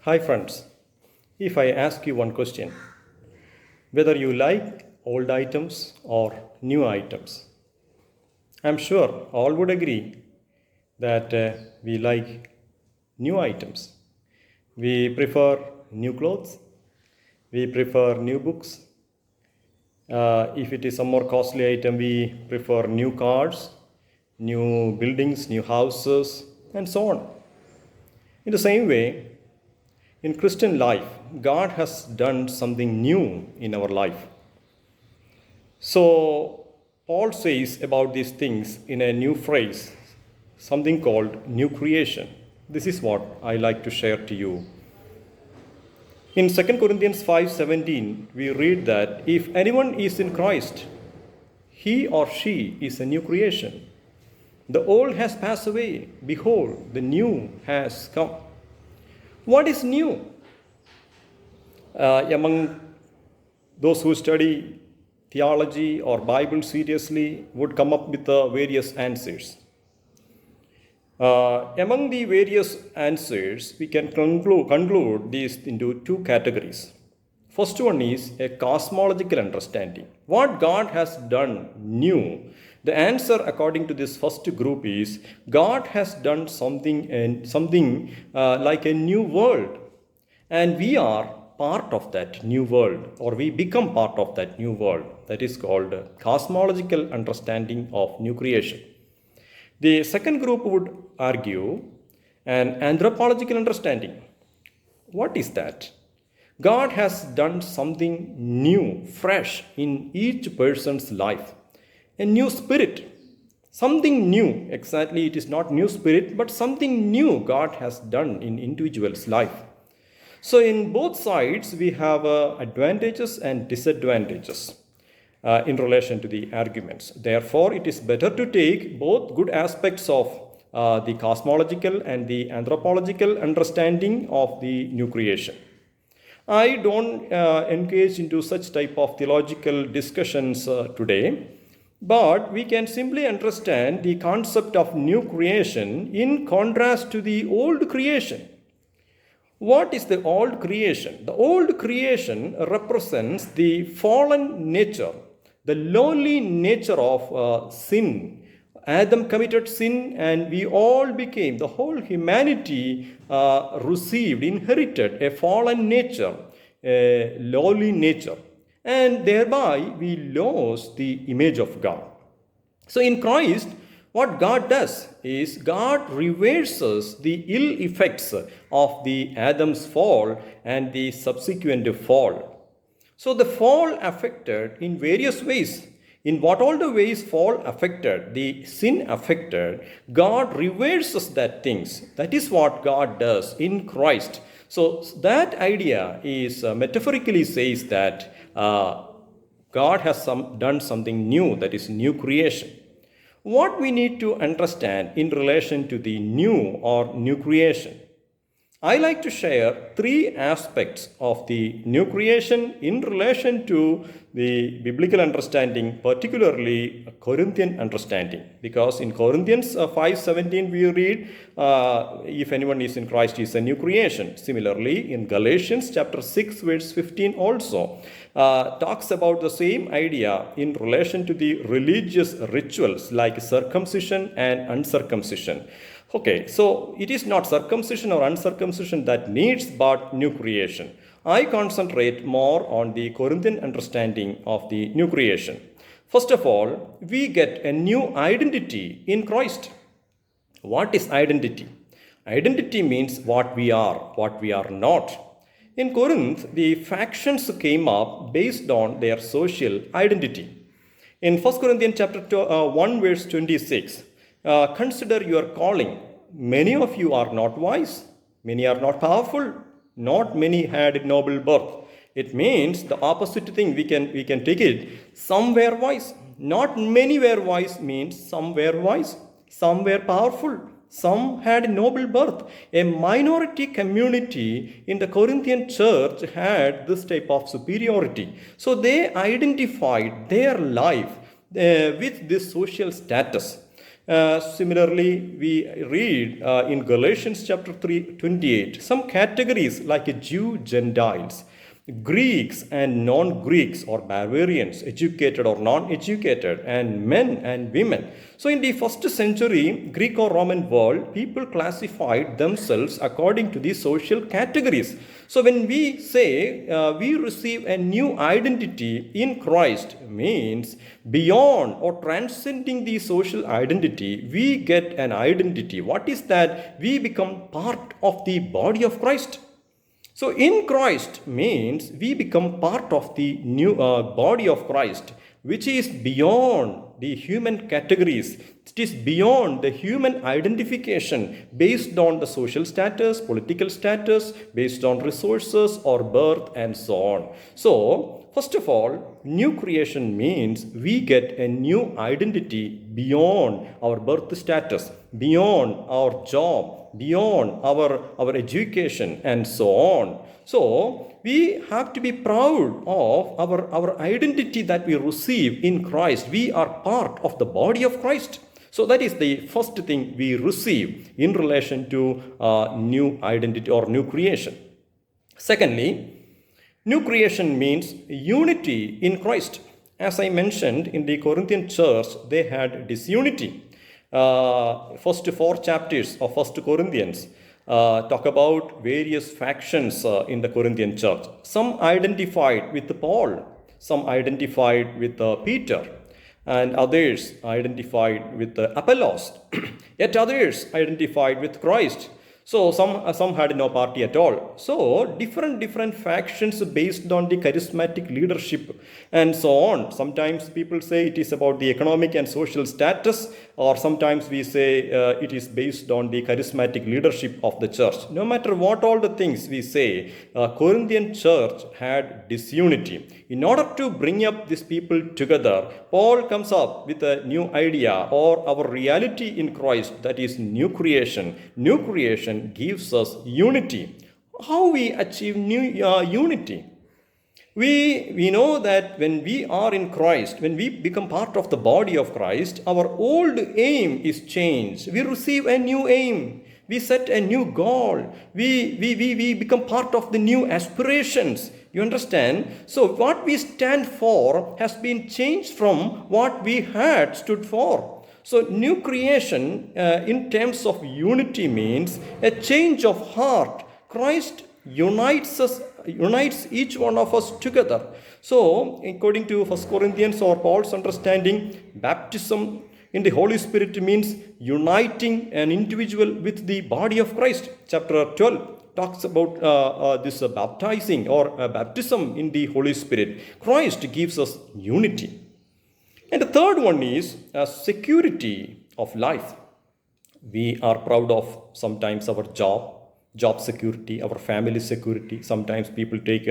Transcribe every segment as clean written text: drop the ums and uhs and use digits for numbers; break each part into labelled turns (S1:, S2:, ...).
S1: Hi, friends. If I ask you one question, whether you like old items or new items, I'm sure all would agree that we like new items. We prefer new clothes, we prefer new books. If it is some more costly item, we prefer new cars, new buildings, new houses, and so on. In the same way, in Christian life, God has done something new in our life. So, Paul says about these things in a new phrase, something called new creation. This is what I like to share to you. In 2 Corinthians 5:17, we read that if anyone is in Christ, he or she is a new creation. The old has passed away. Behold, the new has come. What is new? Among those who study theology or Bible seriously would come up with various answers. Among the various answers, we can conclude these into two categories. First one is a cosmological understanding. What God has done new. The answer, according to this first group, is God has done something like a new world, and we are part of that new world, or we become part of that new world. That is called cosmological understanding of new creation. The second group would argue an anthropological understanding. What is that? God has done something new, fresh in each person's life. A new spirit. Something new. Exactly, it is not new spirit, but something new God has done in individual's life. So in both sides, we have advantages and disadvantages in relation to the arguments. Therefore, it is better to take both good aspects of the cosmological and the anthropological understanding of the new creation. I don't engage into such type of theological discussions today, but we can simply understand the concept of new creation in contrast to the old creation. What is the old creation? The old creation represents the fallen nature, the lowly nature of sin. Adam committed sin, and we all became, the whole humanity inherited a fallen nature, a lowly nature, and thereby we lost the image of God. So in Christ, what God does is God reverses the ill effects of the Adam's fall and the subsequent fall. So the fall affected in various ways. In what all the ways fall affected, the sin affected, God reverses that things. That is what God does in Christ. So that idea is metaphorically says that God has done something new, that is new creation. What we need to understand in relation to the new or new creation. I like to share three aspects of the new creation in relation to the biblical understanding, particularly Corinthian understanding. Because in Corinthians 5:17 we read, if anyone is in Christ, he is a new creation. Similarly, in Galatians chapter 6 verse 15 also talks about the same idea in relation to the religious rituals like circumcision and uncircumcision. Okay, so it is not circumcision or uncircumcision that needs but new creation. I concentrate more on the Corinthian understanding of the new creation. First of all, we get a new identity in Christ. What is identity? Identity means what we are not. In Corinth, the factions came up based on their social identity. In 1 Corinthians chapter 1 verse 26, consider your calling. Many of you are not wise, many are not powerful, not many had noble birth. It means the opposite thing. We can take it. Some were wise. Not many were wise means some were wise, some were powerful, some had noble birth. A minority community in the Corinthian church had this type of superiority. So they identified their life with this social status. Similarly, we read in Galatians chapter 3:28 some categories like Jew, Gentiles, Greeks and non-Greeks, or barbarians, educated or non-educated, and men and women. So in the first century Greek or Roman world, people classified themselves according to these social categories. So when we say we receive a new identity in Christ, means beyond or transcending the social identity, we get an identity. What is that? We become part of the body of Christ. So in Christ means we become part of the new body of Christ, which is beyond the human categories. It is beyond the human identification based on the social status, political status, based on resources or birth and so on. So first of all, new creation means we get a new identity beyond our birth status, beyond our job, beyond our education and so on. So we have to be proud of our identity that we receive in Christ. We are part of the body of Christ. So that is the first thing we receive in relation to new identity or new creation. Secondly, new creation means unity in Christ. As I mentioned, in the Corinthian church, they had disunity. First 4 chapters of 1 Corinthians talk about various factions in the Corinthian church. Some identified with Paul, some identified with Peter, and others identified with Apollos, yet others identified with Christ. So some had no party at all. So different factions based on the charismatic leadership and so on. Sometimes people say it is about the economic and social status, or sometimes we say it is based on the charismatic leadership of the church. No matter what all the things we say, Corinthian church had disunity. In order to bring up these people together, Paul comes up with a new idea or our reality in Christ, that is new creation. New creation gives us unity. How we achieve new unity? We know that when we are in Christ, when we become part of the body of Christ, our old aim is changed. We receive a new aim. We set a new goal. We become part of the new aspirations. You understand? So what we stand for has been changed from what we had stood for. So new creation in terms of unity means a change of heart. Christ unites each one of us together. So according to 1 Corinthians or Paul's understanding, baptism in the Holy Spirit means uniting an individual with the body of Christ. Chapter 12 talks about this baptizing or baptism in the Holy Spirit. Christ gives us unity. And the third one is security of life. We are proud of sometimes our job security, our family security. Sometimes people take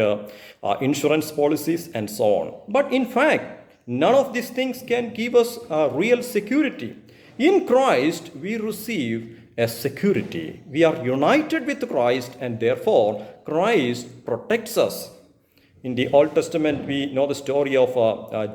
S1: insurance policies and so on. But in fact, none of these things can give us real security. In Christ, we receive a security. We are united with Christ, and therefore Christ protects us. In the Old Testament, we know the story of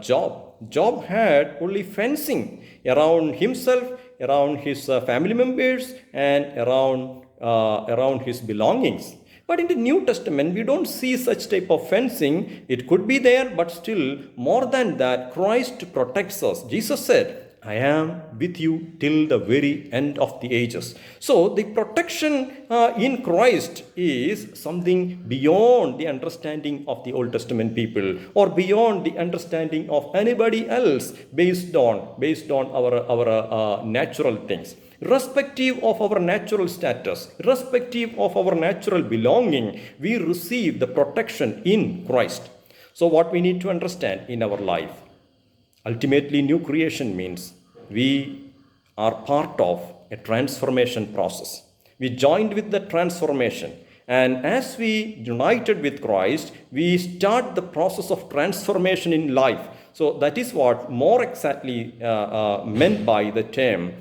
S1: Job. Job had only fencing around himself, around his family members, and around his belongings. But in the New Testament, we don't see such type of fencing. It could be there, but still more than that, Christ protects us. Jesus said, I am with you till the very end of the ages. So the protection in Christ is something beyond the understanding of the Old Testament people, or beyond the understanding of anybody else, based on our natural things. Irrespective of our natural status, irrespective of our natural belonging, we receive the protection in Christ. So what we need to understand in our life, ultimately, new creation means we are part of a transformation process. We joined with the transformation. And as we united with Christ, we start the process of transformation in life. So that is what more exactly meant by the term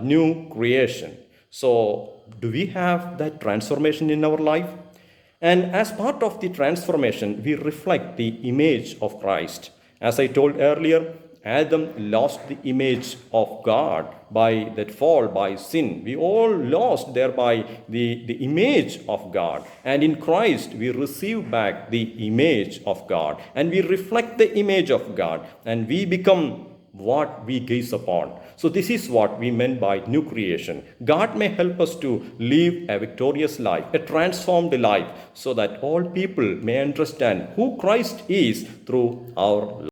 S1: new creation. So do we have that transformation in our life? And as part of the transformation, we reflect the image of Christ. As I told earlier, Adam lost the image of God by that fall, by sin. We all lost thereby the image of God. And in Christ, we receive back the image of God. And we reflect the image of God. And we become what we gaze upon. So, this is what we meant by new creation. God may help us to live a victorious life, a transformed life, so that all people may understand who Christ is through our life.